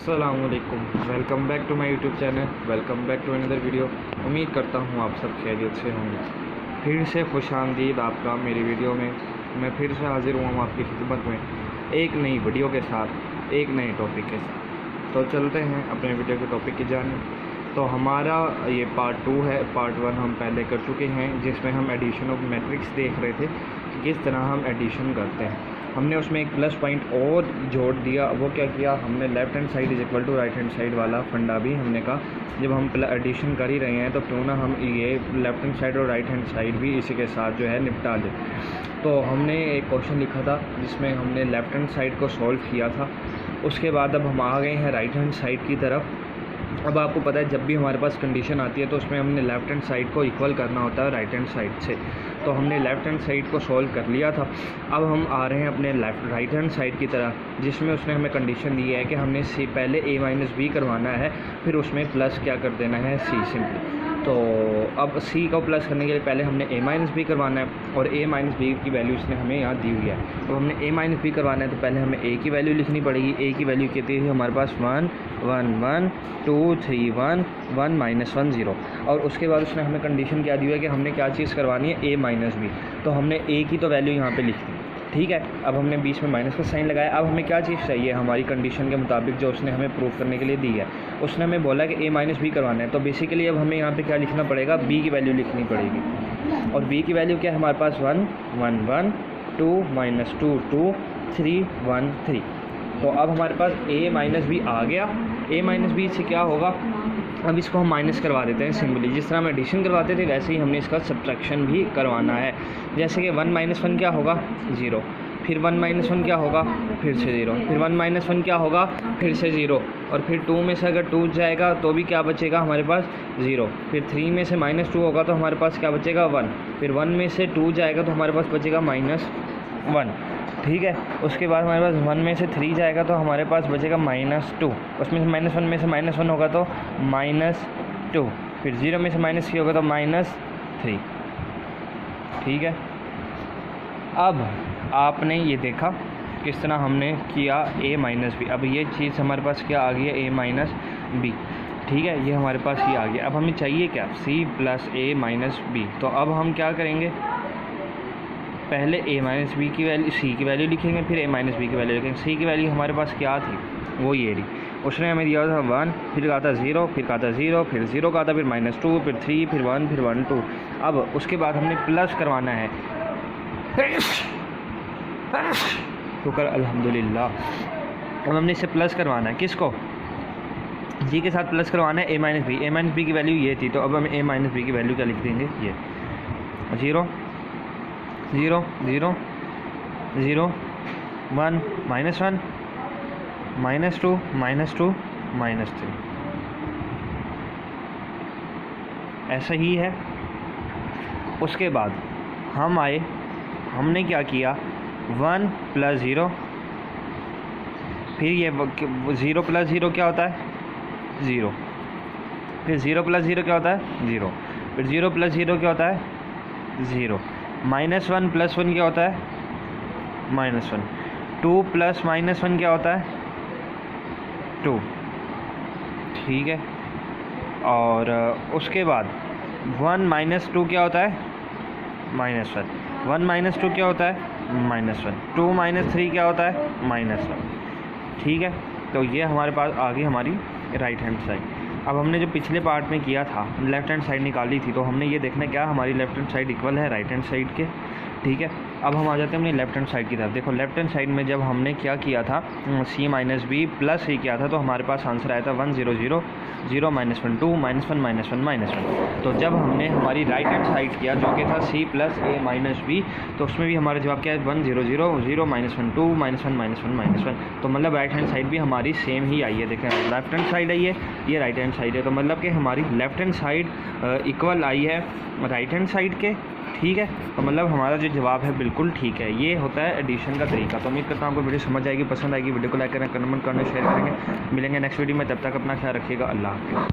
अस्सलामुअलैकुम, welcome back to my YouTube channel. Welcome back to another video. उम्मीद करता हूँ आप सब खैरियत से होंगे। फिर से खुशामदीद आपका मेरी वीडियो में। मैं फिर से हाज़िर हुआ हूँ आपकी खिदमत में एक नई वीडियो के साथ, एक नए टॉपिक के साथ। तो चलते हैं अपने वीडियो के टॉपिक की जानिब। तो हमारा ये पार्ट 2 है। पार्ट 1 हम पहले कर चुके हैं, जिसमें हम एडिशन ऑफ मैट्रिक्स देख रहे थे कि किस तरह हम एडिशन करते हैं। हमने उसमें एक प्लस पॉइंट और जोड़ दिया। वो क्या किया हमने, left hand side is equal to right hand side वाला फंडा भी हमने कहा जब हम एडिशन कर ही रहे हैं तो क्यों ना हम ये लेफ़्ट हैंड साइड और राइट हैंड साइड भी इसी के साथ जो है निपटा दें। तो हमने एक क्वेश्चन लिखा था जिसमें हमने लेफ़्ट हैंड साइड को सॉल्व किया था। उसके बाद अब हम आ गए हैं राइट हैंड साइड की तरफ। अब आपको पता है जब भी हमारे पास कंडीशन आती है तो उसमें हमने लेफ़्ट हैंड साइड को इक्वल करना होता है राइट हैंड साइड से। तो हमने लेफ़्ट हैंड साइड को सॉल्व कर लिया था। अब हम आ रहे हैं अपने राइट हैंड साइड की तरफ, जिसमें उसने हमें कंडीशन दी है कि हमने सी पहले a माइनस बी करवाना है, फिर उसमें प्लस क्या कर देना है c सिंपली। तो अब c को प्लस करने के लिए पहले हमने a माइनस बी करवाना है और a माइनस बी की वैल्यू इसने हमें यहाँ दी हुई है। तो हमने a माइनस बी करवाना है तो पहले हमें a की वैल्यू लिखनी पड़ेगी। a की वैल्यू कहती है हमारे पास 1 1 1 2 3 1 1 माइनस 1 0। और उसके बाद उसने हमें कंडीशन क्या दी हुई है कि हमने क्या चीज़ करवानी है, a माइनस बी। तो हमने a की तो वैल्यू यहाँ पे लिख दी, ठीक है। अब हमने बीच में माइनस का साइन लगाया। अब हमें क्या चीज़ चाहिए हमारी कंडीशन के मुताबिक जो उसने हमें प्रूफ करने के लिए दी है। उसने हमें बोला कि a माइनस बी करवाना है। तो बेसिकली अब हमें यहाँ पे क्या लिखना पड़ेगा, b की वैल्यू लिखनी पड़ेगी। और b की वैल्यू क्या है हमारे पास 1 1 1 2 माइनस 2 2 3 1 3। तो अब हमारे पास a माइनस बी आ गया। a माइनस बी से क्या होगा, अब इसको हम माइनस करवा देते हैं सिंपली। जिस तरह हम एडिशन करवाते थे वैसे ही हमने इसका सब्ट्रैक्शन भी करवाना है। जैसे कि 1 माइनस 1 क्या होगा 0, फिर 1 माइनस 1 क्या होगा फिर से 0, फिर 1 माइनस 1 क्या होगा फिर से 0, और फिर 2 में से अगर 2 जाएगा तो भी क्या बचेगा हमारे पास 0, फिर 3 में से -2 होगा तो हमारे पास क्या बचेगा 1, फिर 1 में से 2 जाएगा तो हमारे पास बचेगा -1, ठीक है। उसके बाद हमारे पास 1 में से 3 जाएगा तो हमारे पास बचेगा -2, उसमें से -1 में से -1 होगा तो -2, फिर 0 में से -3 होगा तो -3, ठीक है। अब आपने ये देखा किस तरह हमने किया a माइनस बी। अब ये चीज़ हमारे पास क्या आ गई है, a माइनस बी, ठीक है। ये हमारे पास ये आ गया। अब हमें चाहिए क्या, c plus a minus B. तो अब हम क्या करेंगे, पहले a माइनस बी की वैल्यू c की वैल्यू लिखेंगे, फिर a माइनस बी की वैल्यू लिखेंगे। c की वैल्यू हमारे पास क्या थी, वो ये रही। उसने हमें दिया था 1, फिर कहा था 0, फिर कहा था 0, फिर 0 कहा था, फिर -2, फिर 3, फिर 1, फिर 1 2। अब उसके बाद हमने प्लस करवाना है। शुक्र अल्हम्दुलिल्लाह। अब हमने इससे प्लस करवाना है, किसको, जी के साथ प्लस करवाना है a minus B. a minus B की वैल्यू ये थी, तो अब हम a माइनस बी की वैल्यू क्या लिख देंगे, ये 0 0 0 0 1 -1 -2 -2 -3, ऐसा ही है। उसके बाद हम आए, हमने क्या किया, 1 प्लस 0, फिर ये 0 प्लस 0 क्या होता है 0, फिर 0 प्लस 0 क्या होता है 0, फिर 0 प्लस 0 क्या होता है 0, -1 प्लस 1 क्या होता है -1, 2 प्लस -1 क्या होता है 2, ठीक है। और उसके बाद 1 माइनस 2 क्या होता है -1, 1 माइनस 2 क्या होता है -1, 2 माइनस 3 क्या होता है -1, ठीक है। तो ये हमारे पास आ गई हमारी राइट हैंड साइड। अब हमने जो पिछले पार्ट में किया था लेफ़्ट हैंड साइड निकाली थी, तो हमने ये देखना क्या हमारी लेफ़्ट हैंड साइड इक्वल है राइट हैंड साइड के, ठीक है। अब हम आ जाते हैं अपनी लेफ़्ट हैंड साइड की तरफ। देखो लेफ़्ट हैंड साइड में जब हमने क्या किया था, c minus B plus c किया था, तो हमारे पास आंसर आया था 1 0 0 0 -1 2 -1 -1 -1। तो जब हमने हमारी राइट हैंड साइड किया जो कि था c plus a minus B, तो उसमें भी हमारा जवाब क्या है 1 0 0 0 -1 2 -1 -1 -1। तो मतलब राइट हैंड साइड भी हमारी सेम ही आई है। देखें लेफ़्ट हैंड साइड आई है, ये राइट हैंड साइड है, तो मतलब कि हमारी लेफ़्ट हैंड साइड इक्वल आई है राइट हैंड साइड के, ठीक है। तो मतलब हमारा जो जवाब है बिल्कुल ठीक है। ये होता है एडिशन का तरीका। तो उम्मीद करता हूँ आपको वीडियो समझ आएगी, पसंद आएगी। वीडियो को लाइक करें, कमेंट करना, शेयर करेंगे। मिलेंगे नेक्स्ट वीडियो में, तब तक अपना ख्याल रखिएगा। अल्लाह हाफ़िज़।